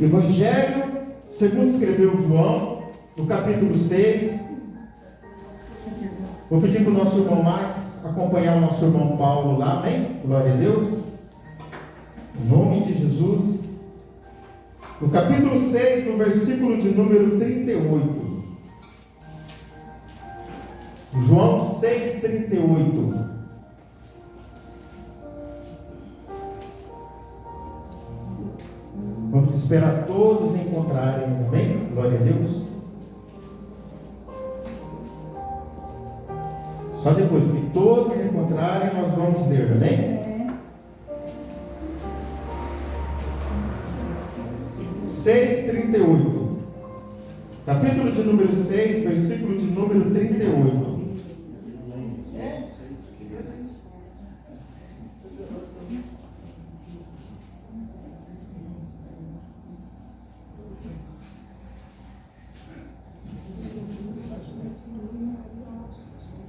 Evangelho segundo escreveu João, no capítulo 6. Vou pedir para o nosso irmão Max acompanhar o nosso irmão Paulo lá, amém? Glória a Deus. Em nome de Jesus. No capítulo 6, no versículo de número 38. João 6, 38. Vamos esperar todos encontrarem, amém? Glória a Deus. Só depois que todos encontrarem, nós vamos ler, amém? 6:38. Capítulo de número 6, versículo de número 38.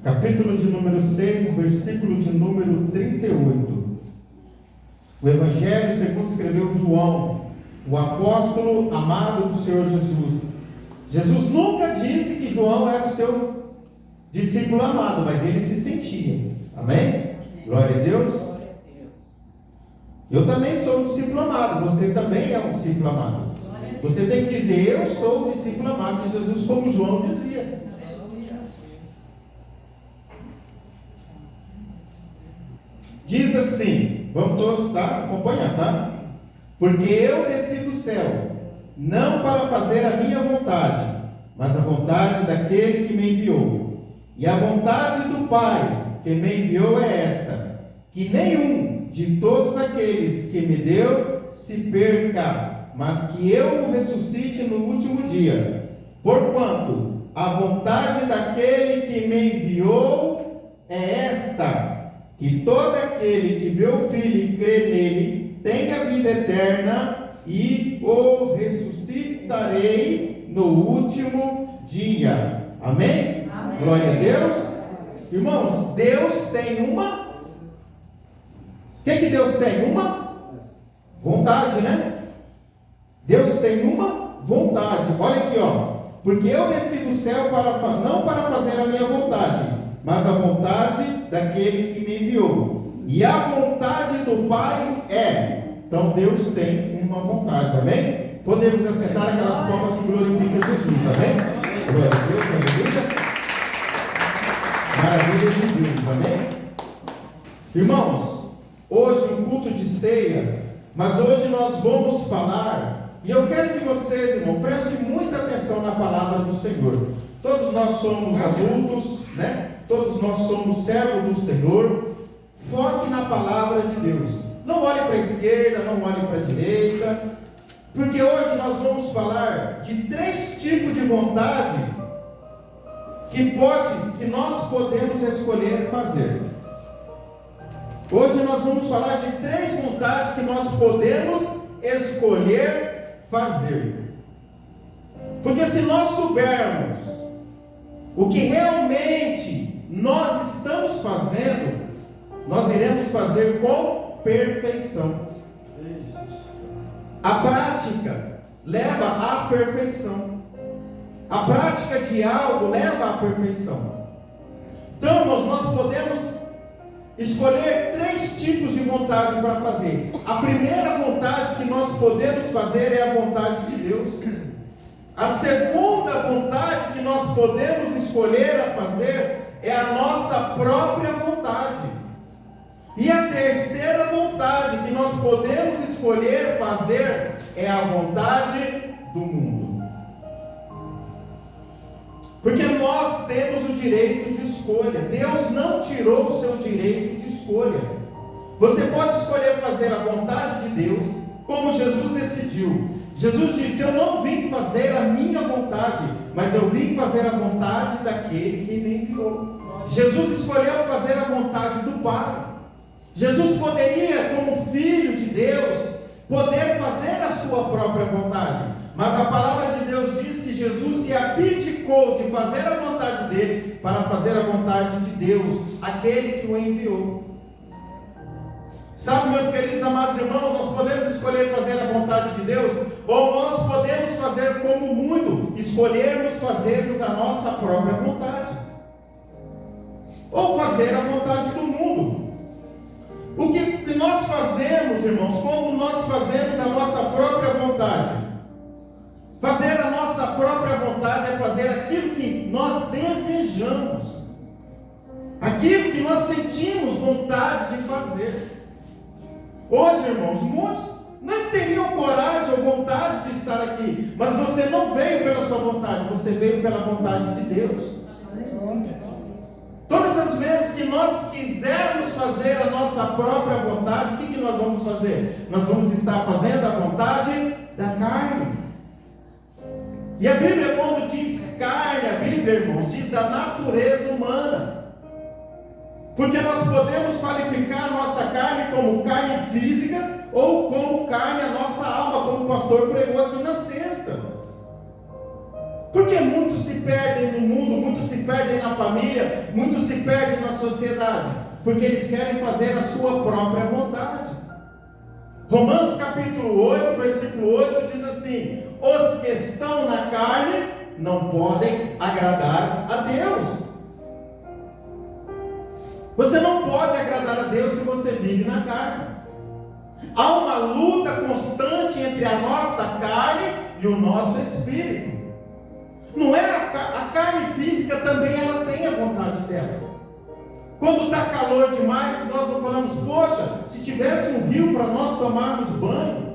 Capítulo de número 6, versículo de número 38. O Evangelho segundo escreveu João, o apóstolo amado do Senhor Jesus. Jesus nunca disse que João era o seu discípulo amado, mas ele se sentia. Amém? Glória a Deus. Eu também sou um discípulo amado, você também é um discípulo amado. Você tem que dizer, eu sou o discípulo amado de Jesus, como João dizia. Diz assim, vamos todos acompanhar, tá? Porque eu desci do céu, não para fazer a minha vontade, mas a vontade daquele que me enviou. E a vontade do Pai que me enviou é esta, que nenhum de todos aqueles que me deu se perca, mas que eu o ressuscite no último dia. Porquanto a vontade daquele que me enviou é esta, que todo aquele que vê o Filho e crê nele tenha vida eterna, e o ressuscitarei no último dia. Amém? Amém. Glória a Deus. Irmãos, Deus tem uma... O que Deus tem? Uma vontade, né? Deus tem uma vontade. Olha aqui, ó. Porque eu desci do céu não para fazer a minha vontade, mas a vontade daquele que me enviou. E a vontade do Pai é. Então Deus tem uma vontade, amém? Podemos assentar aquelas palmas que glorificam Jesus, amém? Glória a Deus, aleluia. Maravilha de Deus, amém? Irmãos, hoje um culto de ceia, mas hoje nós vamos falar, e eu quero que vocês, irmão, prestem muita atenção na palavra do Senhor. Todos nós somos adultos, né? Todos nós somos servos do Senhor. Foque na palavra de Deus. Não olhe para a esquerda, não olhe para a direita, porque hoje nós vamos falar de 3 tipos de vontade que nós podemos escolher fazer. Hoje nós vamos falar de 3 vontades que nós podemos escolher fazer. Porque se nós soubermos o que realmente nós estamos fazendo, nós iremos fazer com perfeição. A prática leva à perfeição. A prática de algo leva à perfeição. Então, irmãos, nós podemos escolher 3 tipos de vontade para fazer. A primeira vontade que nós podemos fazer é a vontade de Deus. A segunda vontade que nós podemos escolher a fazer é a nossa própria vontade. E a terceira vontade que nós podemos escolher fazer é a vontade do mundo. Porque nós temos o direito de escolha. Deus não tirou o seu direito de escolha. Você pode escolher fazer a vontade de Deus, como Jesus decidiu. Jesus disse, eu não vim fazer a minha vontade, mas eu vim fazer a vontade daquele que me enviou. Jesus escolheu fazer a vontade do Pai. Jesus poderia, como filho de Deus, poder fazer a sua própria vontade. Mas a palavra de Deus diz que Jesus se abdicou de fazer a vontade dele para fazer a vontade de Deus, aquele que o enviou. Sabe, meus queridos amados irmãos, nós podemos escolher fazer a vontade de de Deus? Ou nós podemos fazer como o mundo, escolhermos fazermos a nossa própria vontade? Ou fazer a vontade do mundo? O que nós fazemos, irmãos, quando nós fazemos a nossa própria vontade? Fazer a nossa própria vontade é fazer aquilo que nós desejamos, aquilo que nós sentimos vontade de fazer. Hoje, irmãos, muitos não teriam coragem ou vontade de estar aqui, mas você não veio pela sua vontade, você veio pela vontade de Deus. Todas as vezes que nós quisermos fazer a nossa própria vontade, o que nós vamos fazer? Nós vamos estar fazendo a vontade da carne. E a Bíblia, quando diz carne, a Bíblia, irmãos, diz da natureza humana. Porque nós podemos qualificar a nossa carne como carne física ou como carne a nossa alma, como o pastor pregou aqui na sexta. Porque muitos se perdem no mundo, muitos se perdem na família, muitos se perdem na sociedade, porque eles querem fazer a sua própria vontade. Romanos capítulo 8, versículo 8 diz assim: os que estão na carne não podem agradar a Deus. Você não pode agradar a Deus se você vive na carne. Há uma luta constante entre a nossa carne e o nosso espírito. Não é a carne física também, ela tem a vontade dela. Quando está calor demais, nós não falamos, poxa, se tivesse um rio para nós tomarmos banho,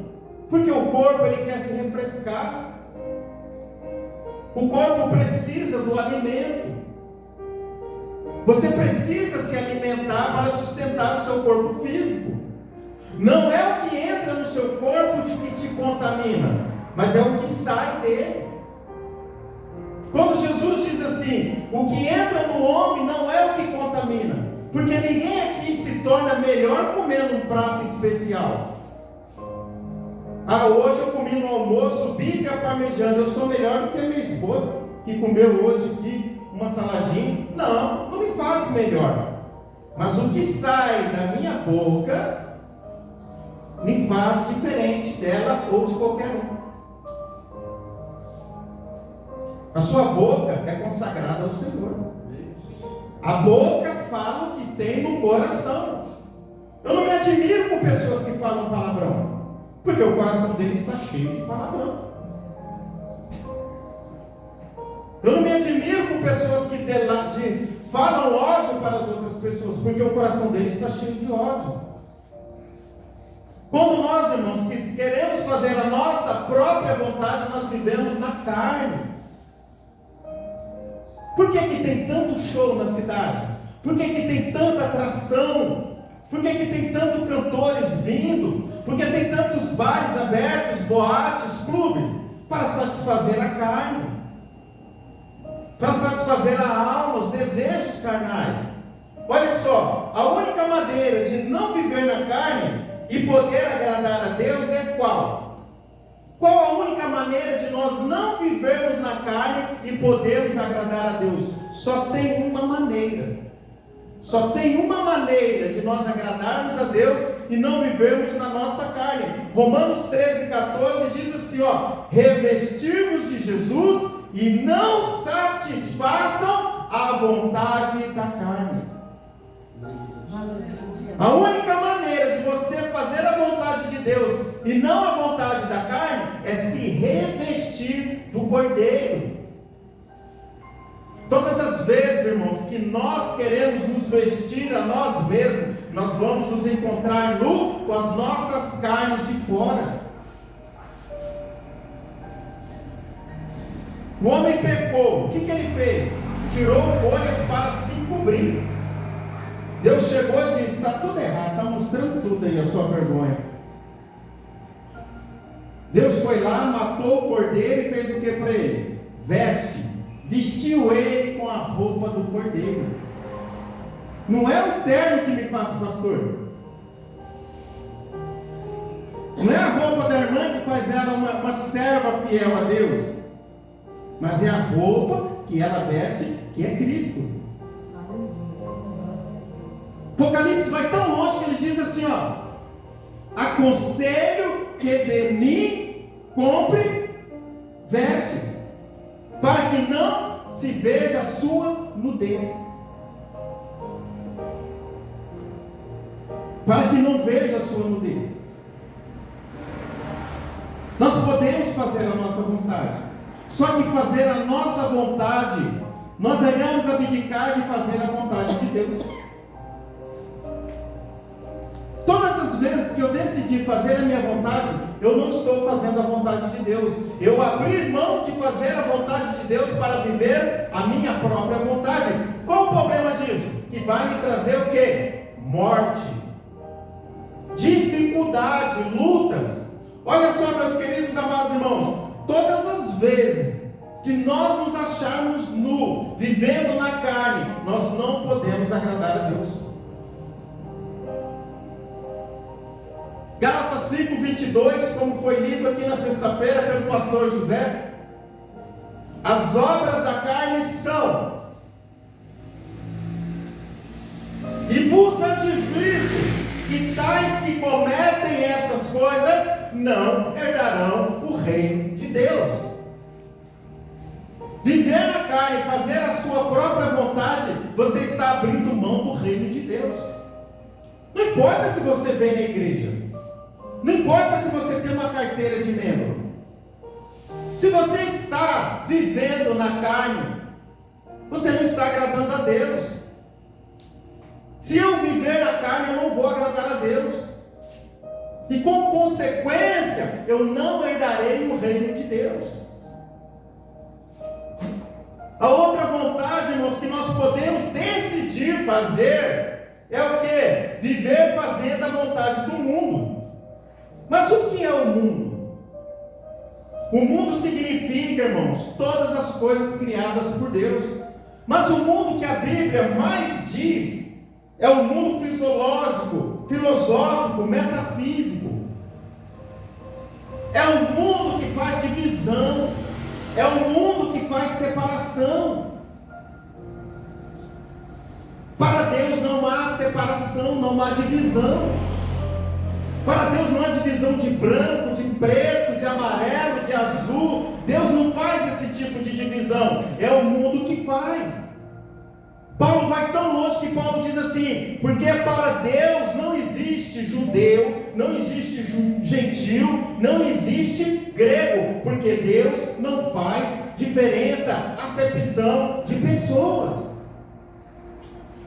porque o corpo ele quer se refrescar. O corpo precisa do alimento. Você precisa se alimentar para sustentar o seu corpo físico. Não é o que entra no seu corpo que te contamina, mas é o que sai dele. Quando Jesus diz assim, o que entra no homem não é o que contamina, porque ninguém aqui se torna melhor comendo um prato especial. Hoje eu comi no almoço bife à parmegiana, eu sou melhor do que a minha esposa, que comeu hoje aqui uma saladinha. Não me faz melhor, mas o que sai da minha boca me faz diferente dela ou de qualquer um. A sua boca é consagrada ao Senhor. A boca fala o que tem no coração. Eu não me admiro com pessoas que falam palavrão, porque o coração deles está cheio de palavrão. Eu não me admiro com pessoas que falam ódio para as outras pessoas, porque o coração deles está cheio de ódio. Quando nós, irmãos, queremos fazer a nossa própria vontade, nós vivemos na carne. Por que tem tanto show na cidade? Por que tem tanta atração? Por que tem tantos cantores vindo? Por que tem tantos bares abertos, boates, clubes? Para satisfazer a carne, para satisfazer a alma, os desejos carnais. Olha só, a única maneira de não viver na carne e poder agradar a Deus é qual? Qual a única maneira de nós não vivermos na carne e podermos agradar a Deus? Só tem uma maneira. Só tem uma maneira de nós agradarmos a Deus e não vivermos na nossa carne. Romanos 13:14 diz assim, revestir-vos de Jesus e não satisfaçam a vontade da carne. A única maneira de você fazer a vontade de Deus e não a vontade da carne é se revestir do Cordeiro. Todas as vezes, irmãos, que nós queremos nos vestir a nós mesmos, nós vamos nos encontrar nu com as nossas carnes de fora. O homem pecou, o que ele fez? Tirou folhas para se cobrir. Deus chegou e disse, está tudo errado, está mostrando tudo aí, a sua vergonha. Deus foi lá, matou o cordeiro e fez o que para ele? Vestiu ele com a roupa do cordeiro. Não é o terno que me faz pastor. Não é a roupa da irmã que faz ela uma serva fiel a Deus, mas é a roupa que ela veste, que é Cristo. Apocalipse vai tão longe que ele diz assim, aconselho que de mim compre vestes, para que não se veja a sua nudez. Para que não veja a sua nudez. Nós podemos fazer a nossa vontade, só que fazer a nossa vontade, nós iremos abdicar de fazer a vontade de Deus. Todas as vezes que eu decidi fazer a minha vontade, eu não estou fazendo a vontade de Deus. Eu abri mão de fazer a vontade de Deus para viver a minha própria vontade. Qual o problema disso? Que vai me trazer o quê? Morte, dificuldade, lutas. Olha só, meus queridos amados irmãos, todas as vezes que nós nos acharmos nu, vivendo na carne, nós não podemos agradar a Deus. Gálatas 5:22, como foi lido aqui na sexta-feira pelo pastor José, as obras da carne são, e vos advirto que tais que cometem essas coisas não herdarão o reino de Deus. Viver na carne, fazer a sua própria vontade, você está abrindo mão do reino de Deus. Não importa se você vem na igreja, não importa se você tem uma carteira de membro, se você está vivendo na carne, você não está agradando a Deus. Se eu viver na carne, eu não vou agradar a Deus, e com consequência, eu não herdarei o reino de Deus. A outra vontade, irmãos, que nós podemos decidir fazer é o que? Viver fazendo a vontade do mundo. Mas o que é o mundo? O mundo significa, irmãos, todas as coisas criadas por Deus. Mas o mundo que a Bíblia mais diz é o mundo fisiológico, filosófico, metafísico. É o mundo que faz divisão. É o mundo que faz separação. Para Deus não há separação, não há divisão. Para Deus não há divisão de branco, de preto, de amarelo, de azul. Deus não faz esse tipo de divisão. É o mundo que faz. Paulo vai tão longe que Paulo diz assim: porque para Deus não existe judeu, não existe gentil, não existe grego, porque Deus não faz diferença, acepção de pessoas.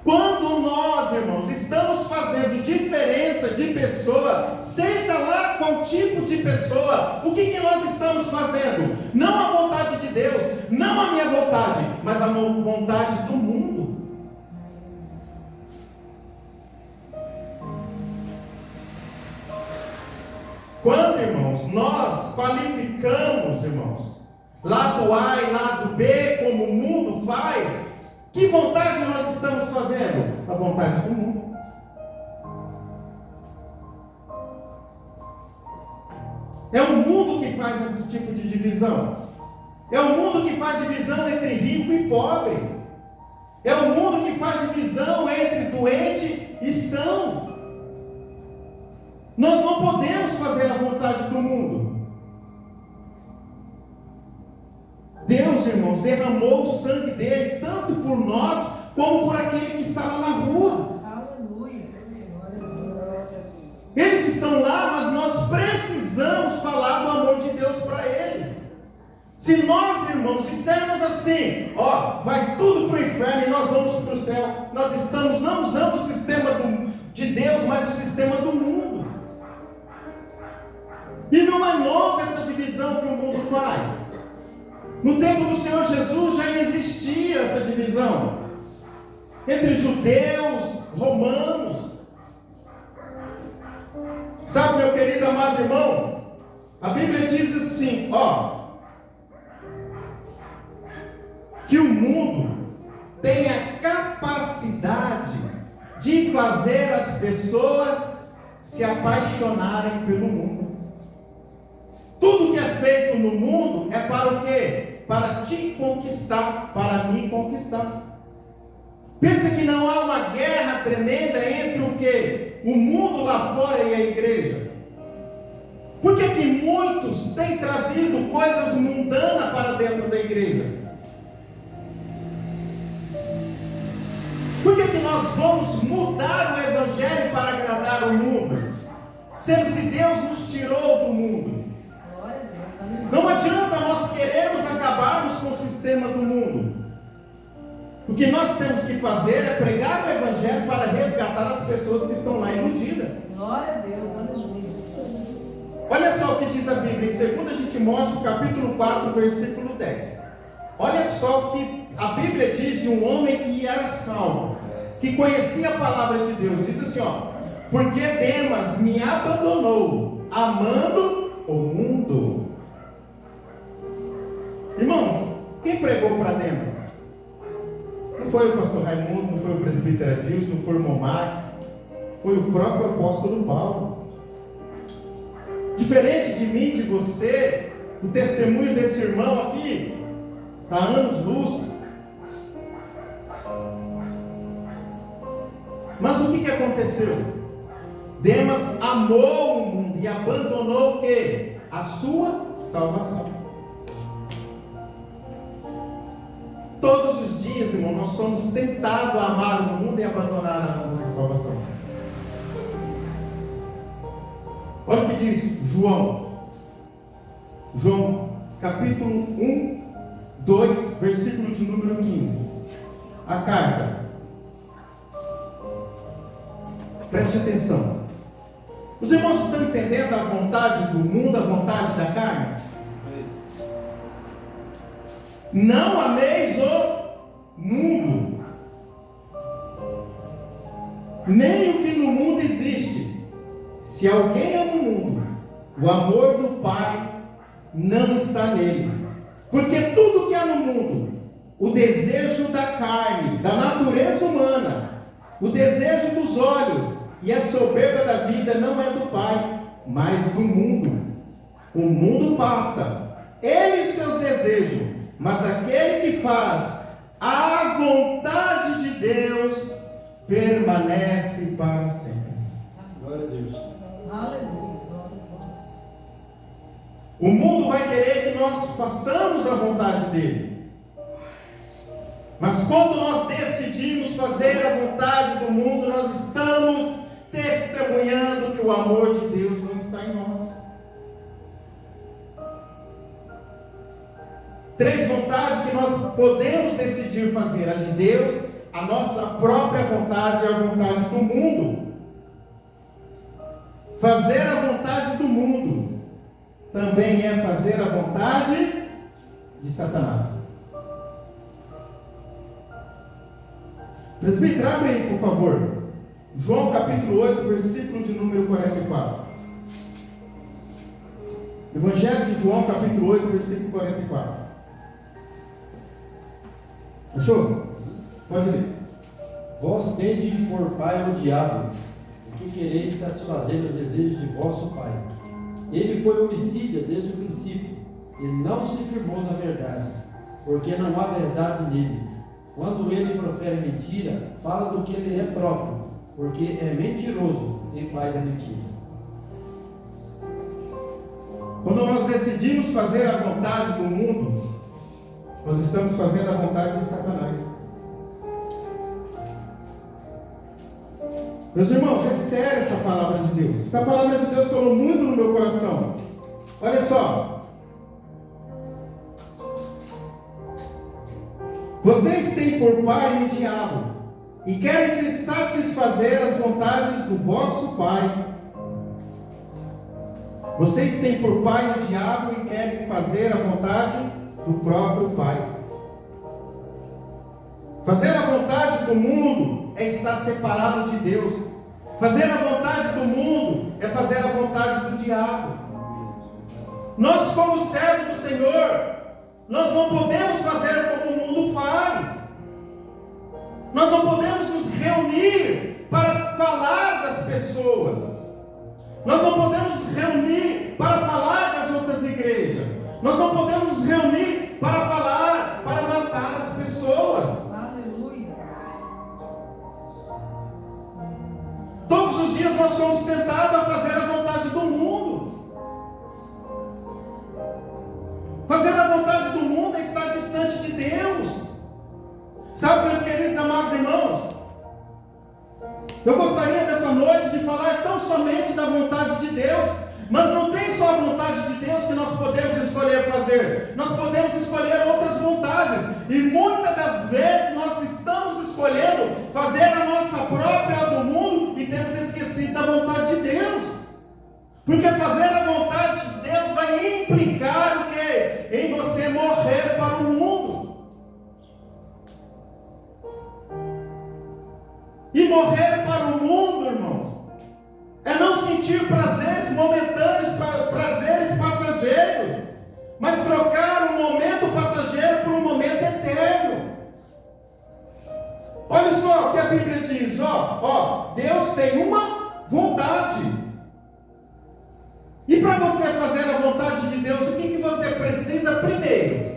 Quando nós, irmãos, estamos fazendo diferença de pessoa, seja lá qual tipo de pessoa, o que nós estamos fazendo? Não a vontade de Deus, não a minha vontade, mas a vontade do mundo. Quando, irmãos, nós qualificamos, irmãos, lado A e lado B, como o mundo faz, que vontade nós estamos fazendo? A vontade do mundo. É o mundo que faz esse tipo de divisão. É o mundo que faz divisão entre rico e pobre. É o mundo que faz divisão entre doente e são. Nós não podemos fazer a vontade do mundo. Deus, irmãos, derramou o sangue dele tanto por nós como por aquele que está lá na rua. Aleluia. Eles estão lá, mas nós precisamos falar do amor de Deus para eles. Se nós, irmãos, dissermos assim: ó, vai tudo para o inferno e nós vamos para o céu, nós estamos não usando o sistema de Deus, mas o sistema do mundo. E não é nova essa divisão que o mundo faz. No tempo do Senhor Jesus já existia essa divisão entre judeus, romanos. Sabe, meu querido amado irmão, a Bíblia diz assim, ó, que o mundo tem a capacidade de fazer as pessoas se apaixonarem pelo mundo. Tudo que é feito no mundo é para o quê? Para te conquistar, para me conquistar. Pensa que não há uma guerra tremenda entre o quê? O mundo lá fora e a igreja. Por que que muitos têm trazido coisas mundanas para dentro da igreja? Por que que nós vamos mudar o evangelho para agradar o mundo? Sendo se Deus nos tirou do mundo. Não adianta nós queremos acabarmos com o sistema do mundo. O que nós temos que fazer é pregar o evangelho para resgatar as pessoas que estão lá iludidas. Glória a Deus, aleluia. Olha só o que diz a Bíblia em 2 de Timóteo, capítulo 4, versículo 10. Olha só o que a Bíblia diz de um homem que era salvo, que conhecia a palavra de Deus. Diz assim, ó: porque Demas me abandonou, amando o mundo. Irmãos, quem pregou para Demas? Não foi o pastor Raimundo, não foi o presbítero Adilson, não foi o irmão Max, foi o próprio apóstolo Paulo. Diferente de mim, de você, o testemunho desse irmão aqui está a anos-luz. Mas o que aconteceu? Demas amou o mundo e abandonou o quê? A sua salvação. Todos os dias, irmão, nós somos tentados a amar o mundo e abandonar a nossa salvação. Olha o que diz João, capítulo 1, 2, versículo de número 15. A carta. Preste atenção. Os irmãos estão entendendo a vontade do mundo, a vontade da carne? Não ameis o mundo, nem o que no mundo existe. Se alguém ama o mundo, o amor do Pai não está nele. Porque tudo que há no mundo, o desejo da carne, da natureza humana, o desejo dos olhos e a soberba da vida não é do Pai, mas do mundo. O mundo passa, ele e seus desejos, mas aquele que faz a vontade de Deus permanece para sempre. Glória a Deus. Aleluia. O mundo vai querer que nós façamos a vontade dele. Mas quando nós decidimos fazer a vontade do mundo, nós estamos testemunhando que o amor de Deus não está em nós. 3 vontades que nós podemos decidir fazer: a de Deus, a nossa própria vontade e a vontade do mundo. Fazer a vontade do mundo também é fazer a vontade de Satanás. Presbítero, abre aí, por favor. João capítulo 8, versículo de número 44. Evangelho de João capítulo 8, versículo 44. Achou? Pode ler. Vós tendes por pai o diabo, que quereis satisfazer os desejos de vosso pai. Ele foi homicida desde o princípio, e não se firmou na verdade, porque não há verdade nele. Quando ele profere mentira, fala do que ele é próprio, porque é mentiroso e pai da mentira. Quando nós decidimos fazer a vontade do mundo, nós estamos fazendo a vontade de Satanás. Meus irmãos, é sério essa palavra de Deus. Essa palavra de Deus falou muito no meu coração. Olha só. Vocês têm por pai o diabo, e querem se satisfazer as vontades do vosso pai. Vocês têm por pai o diabo e querem fazer a vontade do próprio pai. Fazer a vontade do mundo é estar separado de Deus. Fazer a vontade do mundo é fazer a vontade do diabo. Nós, como servos do Senhor, nós não podemos fazer como o mundo faz. Nós não podemos nos reunir para falar das pessoas. Nós não podemos nos reunir para falar das outras igrejas. Nós não podemos nos reunir para falar, para matar as pessoas. Aleluia. Todos os dias nós somos tentados a fazer a vontade do mundo. Sabe, meus queridos amados irmãos, eu gostaria dessa noite de falar tão somente da vontade de Deus, mas não tem só a vontade de Deus que nós podemos escolher fazer, nós podemos escolher outras vontades, e muitas das vezes nós estamos escolhendo fazer a nossa própria do mundo e temos esquecido da vontade de Deus, porque fazer a vontade de Deus vai implicar o quê? Em você morrer para o mundo. E morrer para o mundo, irmãos, é não sentir prazeres momentâneos, prazeres passageiros, mas trocar um momento passageiro por um momento eterno. Olha só o que a Bíblia diz, Deus tem uma vontade. E para você fazer a vontade de Deus, o que você precisa primeiro?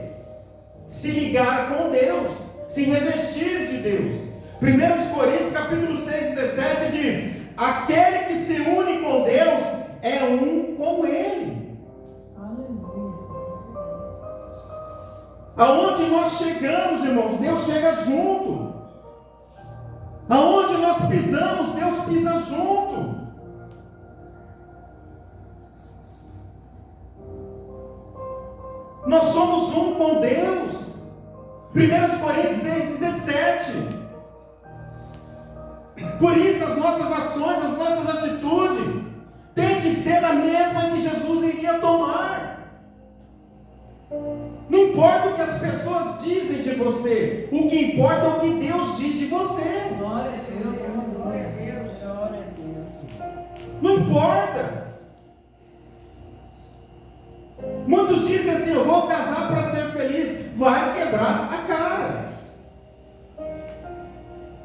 Se ligar com Deus, se revestir de Deus. 1 Coríntios capítulo 6, 17 diz: aquele que se une com Deus é um com Ele. Aleluia. Aonde nós chegamos, irmãos, Deus chega junto. Aonde nós pisamos, Deus pisa junto. Nós somos um com Deus. 1 Coríntios 6, 17. Por isso as nossas ações, as nossas atitudes têm que ser a mesma que Jesus iria tomar. Não importa o que as pessoas dizem de você, o que importa é o que Deus diz de você. Glória a Deus, glória a Deus, glória a Deus. Não importa. Muitos dizem assim: eu vou casar para ser feliz. Vai quebrar a cara.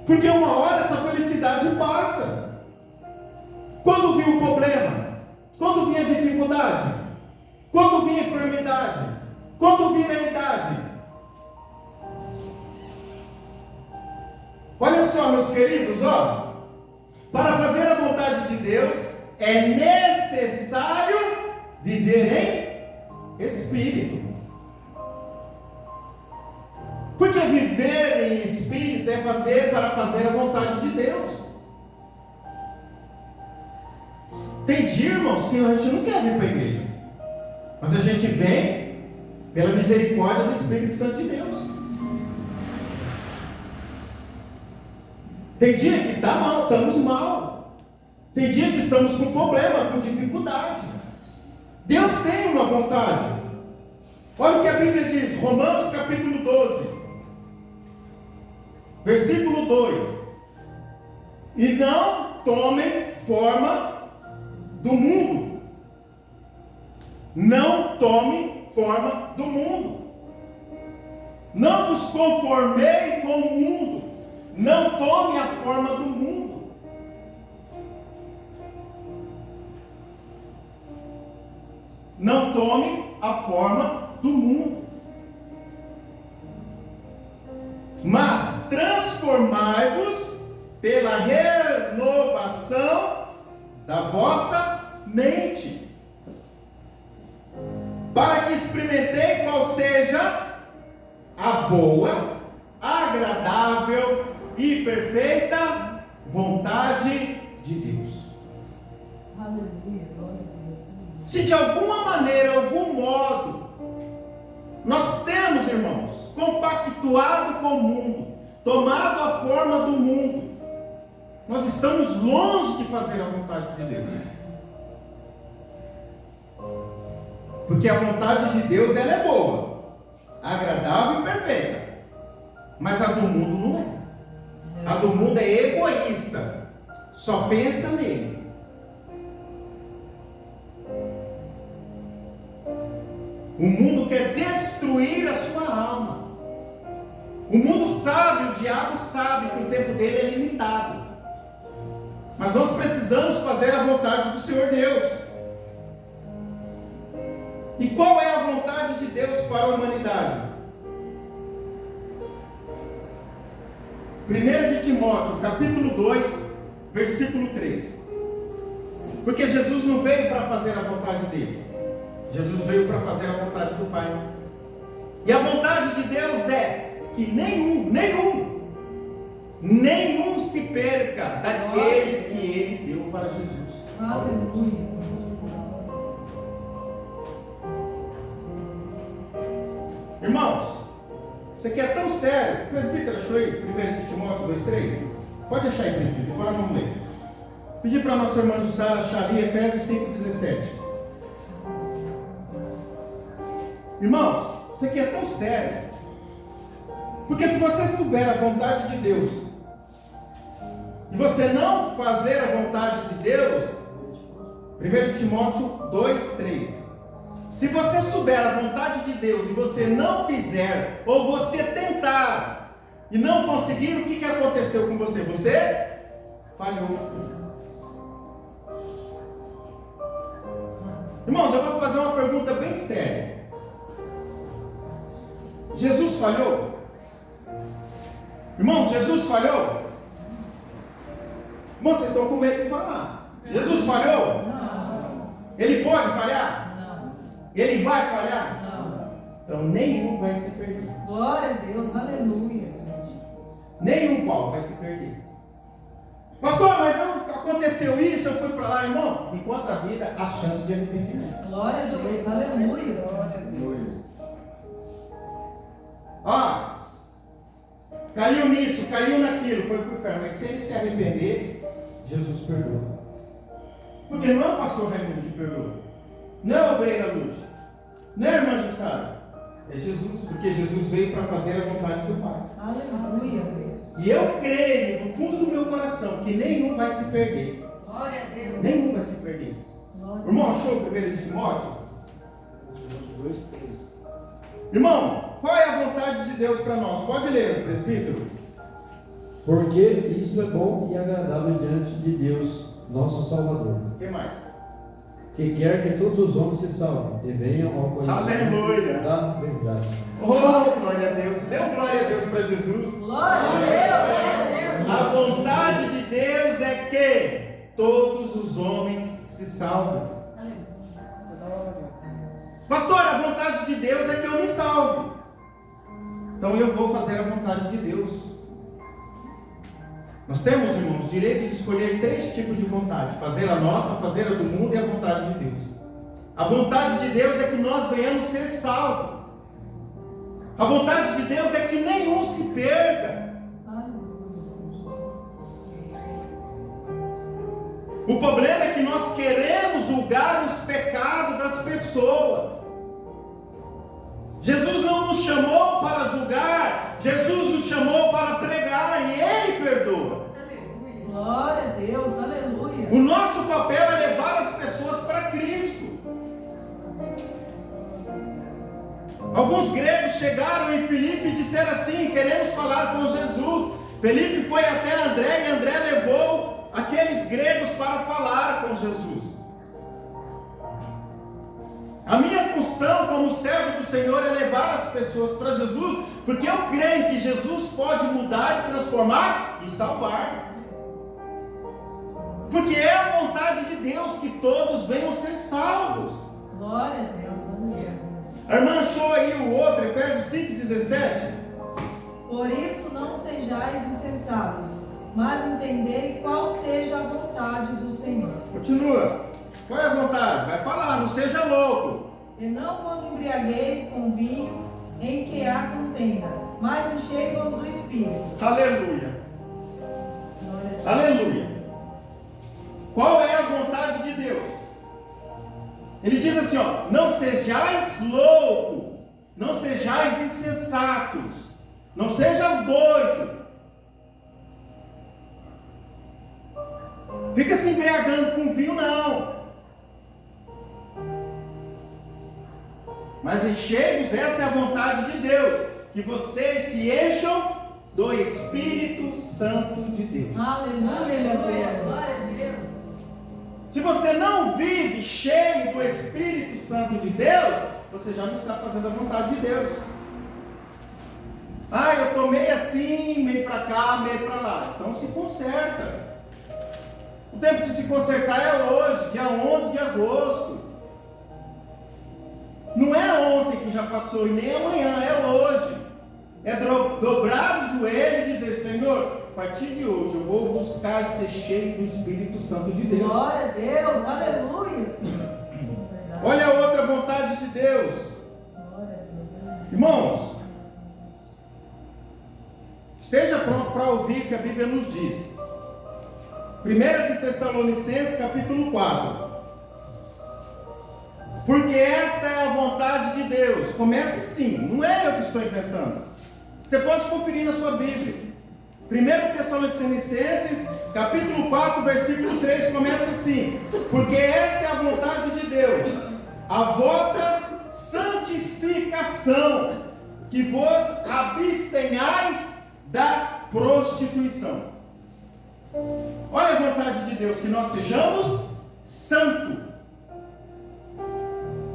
Porque uma hora essa felicidade passa. Quando vinha o problema, quando vinha a dificuldade, quando vinha a enfermidade, quando vinha a idade. Olha só, meus queridos, para fazer a vontade de Deus é necessário viver em espírito. Porque viver em espírito é viver para fazer a vontade de Deus. Tem dia, irmãos, que a gente não quer vir para a igreja, mas a gente vem pela misericórdia do Espírito Santo de Deus. Tem dia que estamos mal. Tem dia que estamos com problema, com dificuldade. Deus tem uma vontade. Olha o que a Bíblia diz, Romanos capítulo 12. Versículo 2: e não tomem forma do mundo. Não tomem forma do mundo. Não vos conformei com o mundo. Não tome a forma do mundo. Não tome a forma do mundo. Mas transformai-vos pela renovação da vossa mente, para que experimentei qual seja a boa, agradável e perfeita vontade de Deus. Aleluia, glória a Deus. Se de alguma maneira, algum modo, nós temos, irmãos, compactuado com o mundo, tomado a forma do mundo, nós estamos longe de fazer a vontade de Deus. Porque a vontade de Deus, ela é boa, agradável e perfeita. Mas a do mundo não é. A do mundo é egoísta, só pensa nele. O mundo quer destruir a sua alma. O mundo sabe, o diabo sabe que o tempo dele é limitado. Mas nós precisamos fazer a vontade do Senhor Deus. E qual é a vontade de Deus para a humanidade? 1 de Timóteo, capítulo 2, versículo 3. Porque Jesus não veio para fazer a vontade dele. Jesus veio para fazer a vontade do Pai. E a vontade de Deus é que nenhum nenhum se perca daqueles que ele deu para Jesus. Aleluia, Senhor. Irmãos, isso aqui é tão sério. O presbítero achou aí? 1 Timóteo 2,3? Pode achar aí, presbítero. Agora vamos ler. Pedi para a nossa irmã Jussara achar ali Efésios 5,17. Irmãos, isso aqui é tão sério. Porque se você souber a vontade de Deus e você não fazer a vontade de Deus, 1 Timóteo 2,3. Se você souber a vontade de Deus e você não fizer, ou você tentar e não conseguir, o que aconteceu com você? Você falhou. Irmãos, eu vou fazer uma pergunta bem séria. Jesus falhou? Irmãos, Jesus falhou? Irmãos, vocês estão com medo de falar. Jesus falhou? Não. Ele pode falhar? Não. Ele vai falhar? Não. Então nenhum vai se perder. Glória a Deus, aleluia, Senhor. Nenhum qual vai se perder. Pastor, mas aconteceu isso, eu fui para lá, irmão. Enquanto a vida, há chance de arrependimento. Glória a Deus, aleluia, Senhor. Caiu nisso, caiu naquilo, foi para o inferno. Mas se ele se arrepender, Jesus perdoa. Porque não é o pastor Raimundo que perdoa, não é a obreira Luz, não é a irmã Jussara, é Jesus, porque Jesus veio para fazer a vontade do Pai. Aleluia, Deus. E eu creio no fundo do meu coração que nenhum vai se perder. Glória a Deus. Nenhum vai se perder. Glória a Irmão, achou o 1 de Timóteo? 2,3. Irmão, qual é a vontade de Deus para nós? Pode ler, presbítero. Porque isto é bom e agradável diante de Deus, nosso Salvador, O que mais? que quer que todos os homens se salvem e venham ao conhecimento Aleluia. da verdade. Oh, glória a Deus. Deu glória a Deus para Jesus. Glória a Deus. A vontade de Deus é que todos os homens se salvem. Pastor, a vontade de Deus é que eu me salve. Então eu vou fazer a vontade de Deus. Nós temos, irmãos, direito de escolher 3 tipos de vontade: fazer a nossa, fazer a do mundo e a vontade de Deus. A vontade de Deus é que nós venhamos ser salvos. A vontade de Deus é que nenhum se perca. O problema é que nós queremos julgar os pecados das pessoas. Jesus não nos chamou para julgar, Jesus nos chamou para pregar e Ele perdoa. Glória a Deus, aleluia. O nosso papel é levar as pessoas para Cristo. Alguns gregos chegaram em Filipe e disseram assim: queremos falar com Jesus. Filipe foi até André e André levou aqueles gregos para falar com Jesus. A minha função como servo do Senhor é levar as pessoas para Jesus, porque eu creio que Jesus pode mudar e transformar e salvar. Porque é a vontade de Deus que todos venham ser salvos. Glória a Deus, aleluia. A irmã achou aí o outro, Efésios 5,17. Por isso não sejais insensatos, mas entendei qual seja a vontade do Senhor. Continua. Qual é a vontade? Vai falar, não seja louco. E não vos embriagueis com vinho em que há contenda, mas enchei-vos do Espírito. Aleluia. Glória a Deus. Aleluia. Qual é a vontade de Deus? Ele diz assim, ó: não sejais loucos, não sejais insensatos, não sejam doidos. Fica se embriagando com vinho, não. Mas enchei-vos, essa é a vontade de Deus, que vocês se encham do Espírito Santo de Deus. Aleluia, Deus. Se você não vive cheio do Espírito Santo de Deus, você já não está fazendo a vontade de Deus. Ah, eu estou meio assim, meio para cá, meio para lá. Então se conserta. O tempo de se consertar é hoje, dia 11 de agosto. Não é ontem que já passou e nem amanhã, é hoje. É dobrar o joelho e dizer: Senhor, partir de hoje, eu vou buscar ser cheio do Espírito Santo de Deus. Glória a Deus, aleluia, Senhor. Verdade. Olha a outra vontade de Deus. Glória a Deus, aleluia. Irmãos, esteja pronto para ouvir o que a Bíblia nos diz. 1 de Tessalonicenses, capítulo 4. Porque esta é a vontade de Deus. Comece assim, não é eu que estou inventando. Você pode conferir na sua Bíblia. 1 Tessalonicenses, capítulo 4, versículo 3, começa assim: porque esta é a vontade de Deus, a vossa santificação, que vos abstenhais da prostituição. Olha a vontade de Deus, que nós sejamos santos,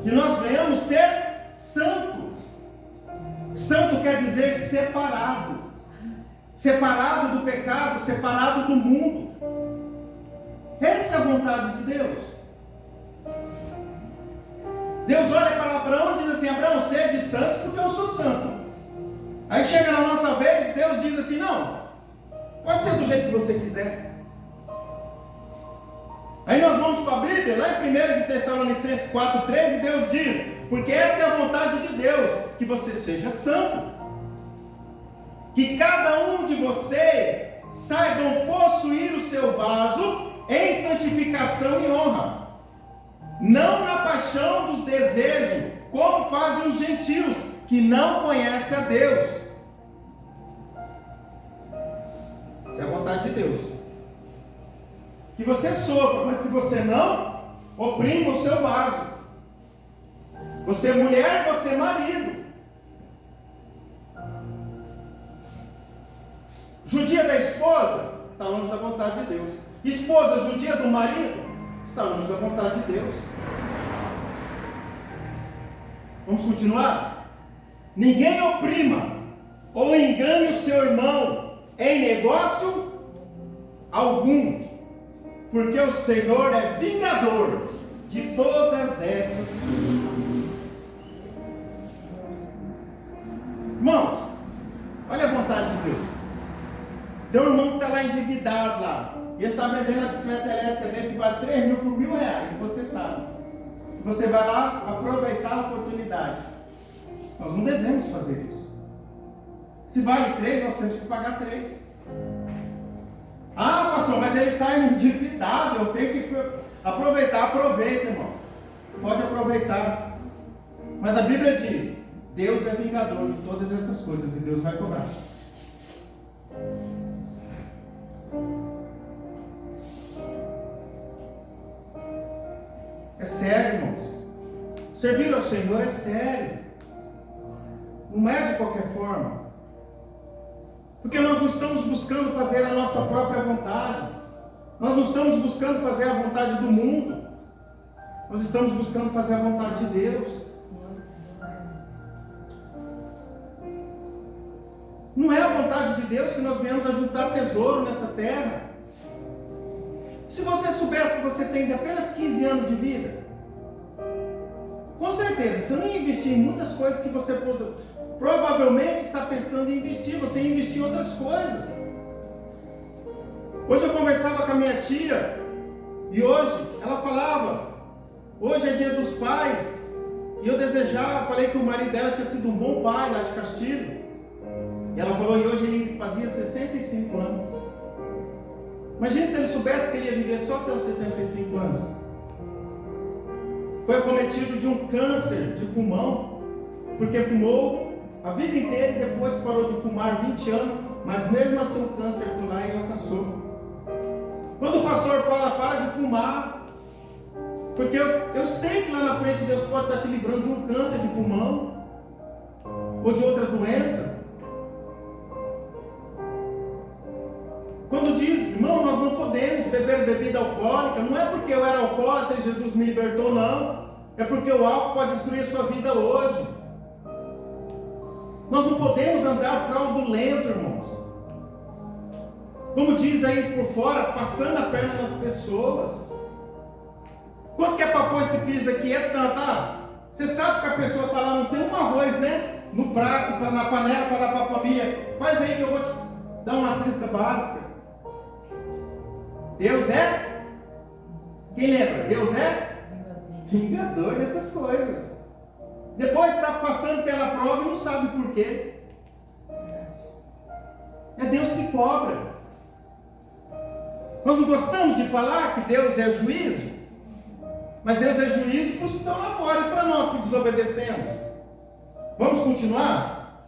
que nós venhamos ser santos. Santo quer dizer separado, separado do pecado, separado do mundo. Essa é a vontade de Deus. Deus olha para Abraão e diz assim: Abraão, sede santo porque eu sou santo. Aí chega na nossa vez, Deus diz assim: não, pode ser do jeito que você quiser. Aí nós vamos para a Bíblia, lá em 1 de Tessalonicenses 4,13, Deus diz: porque essa é a vontade de Deus, que você seja santo, que cada um de vocês saibam possuir o seu vaso em santificação e honra, não na paixão dos desejos, como fazem os gentios, que não conhecem a Deus. Essa é a vontade de Deus. Que você sofra, mas que você não oprima o seu vaso. Você é mulher, você é marido. Judia da esposa está longe da vontade de Deus. Esposa judia do marido está longe da vontade de Deus. Vamos continuar? Ninguém oprima ou engane o seu irmão em negócio algum, porque o Senhor é vingador de todas essas coisas. Irmãos, olha a vontade de Deus. Tem um irmão que está lá endividado lá, e ele está vendendo a bicicleta elétrica dele que vale 3 mil por R$1.000, você sabe. Você vai lá aproveitar a oportunidade. Nós não devemos fazer isso. Se vale 3, nós temos que pagar 3. Ah, pastor, mas ele está endividado, eu tenho que aproveitar. Aproveita, irmão. Pode aproveitar. Mas a Bíblia diz: Deus é vingador de todas essas coisas e Deus vai cobrar. É sério, irmãos. Servir ao Senhor é sério. Não é de qualquer forma. Porque nós não estamos buscando fazer a nossa própria vontade. Nós não estamos buscando fazer a vontade do mundo. Nós estamos buscando fazer a vontade de Deus. Não é a vontade de Deus que nós venhamos ajuntar tesouro nessa terra. Se você soubesse que você tem apenas 15 anos de vida, com certeza você não ia investir em muitas coisas que você provavelmente está pensando em investir. Você ia investir em outras coisas. Hoje eu conversava com a minha tia, e hoje ela falava: hoje é dia dos pais, e eu desejava, falei que o marido dela tinha sido um bom pai lá de Castilho. E ela falou, e hoje ele fazia 65 anos. Imagina se ele soubesse que ele ia viver só até os 65 anos. Foi acometido de um câncer de pulmão, porque fumou a vida inteira e depois parou de fumar 20 anos, mas mesmo assim o câncer foi lá e alcançou. Quando o pastor fala, para de fumar, porque eu sei que lá na frente Deus pode estar te livrando de um câncer de pulmão, ou de outra doença. Quando diz, irmão, nós não podemos beber bebida alcoólica, não é porque eu era alcoólatra e Jesus me libertou, não. É porque o álcool pode destruir a sua vida hoje. Nós não podemos andar fraudulento, irmãos. Como diz aí por fora, passando a perna nas pessoas. Quanto que é para pôr esse piso aqui? É tanto, você sabe que a pessoa está lá, não tem um arroz, né? No prato, na panela para dar para a família. Faz aí que eu vou te dar uma cesta básica. Deus é? Quem lembra? Deus é vingador dessas coisas. Depois está passando pela prova e não sabe por quê. É Deus que cobra. Nós não gostamos de falar que Deus é juízo, mas Deus é juízo para os que estão lá fora e para nós que desobedecemos. Vamos continuar?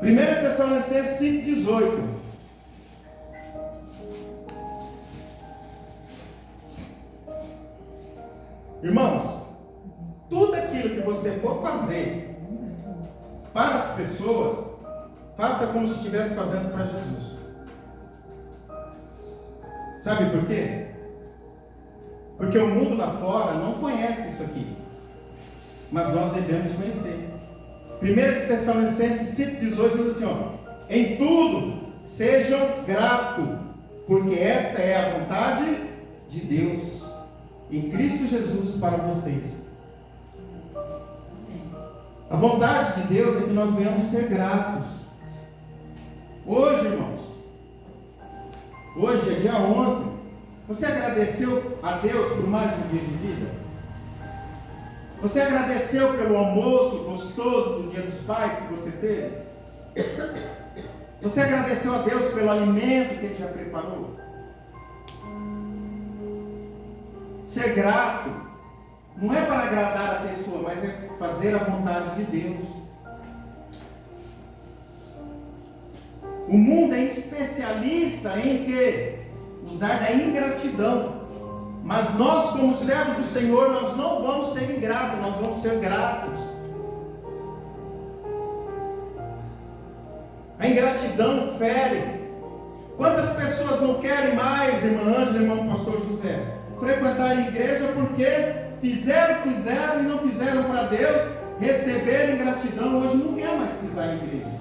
1 Tessalonicenses 5,18. Irmãos, tudo aquilo que você for fazer para as pessoas, faça como se estivesse fazendo para Jesus. Sabe por quê? Porque o mundo lá fora não conhece isso aqui, mas nós devemos conhecer. 1 Tessalonicenses 5,18 diz assim, ó: em tudo sejam gratos, porque esta é a vontade de Deus em Cristo Jesus para vocês. A vontade de Deus é que nós venhamos ser gratos. Hoje, irmãos, hoje é dia 11. Você agradeceu a Deus por mais um dia de vida? Você agradeceu pelo almoço gostoso do Dia dos Pais que você teve? Você agradeceu a Deus pelo alimento que Ele já preparou? Ser grato não é para agradar a pessoa, mas é fazer a vontade de Deus. O mundo é especialista em quê? Usar da ingratidão. Mas nós, como servos do Senhor, nós não vamos ser ingratos, nós vamos ser gratos. A ingratidão fere. Quantas pessoas não querem mais, irmã Ângela, irmão pastor José, frequentar a igreja porque fizeram e não fizeram para Deus, receberam ingratidão, hoje não quer mais pisar em igreja.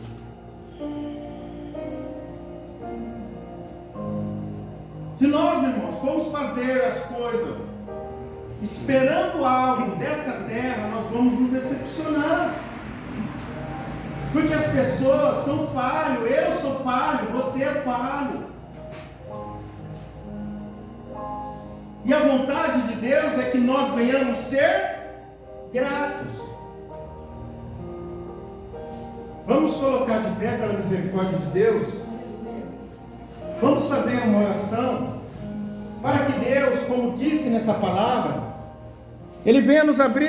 Se nós, irmãos, formos fazer as coisas esperando algo dessa terra, nós vamos nos decepcionar. Porque as pessoas são falhos, eu sou falho, você é falho. E a vontade de Deus é que nós venhamos ser gratos. Vamos colocar de pé pela misericórdia de Deus. Vamos fazer uma oração para que Deus, como disse nessa palavra, Ele venha nos abrir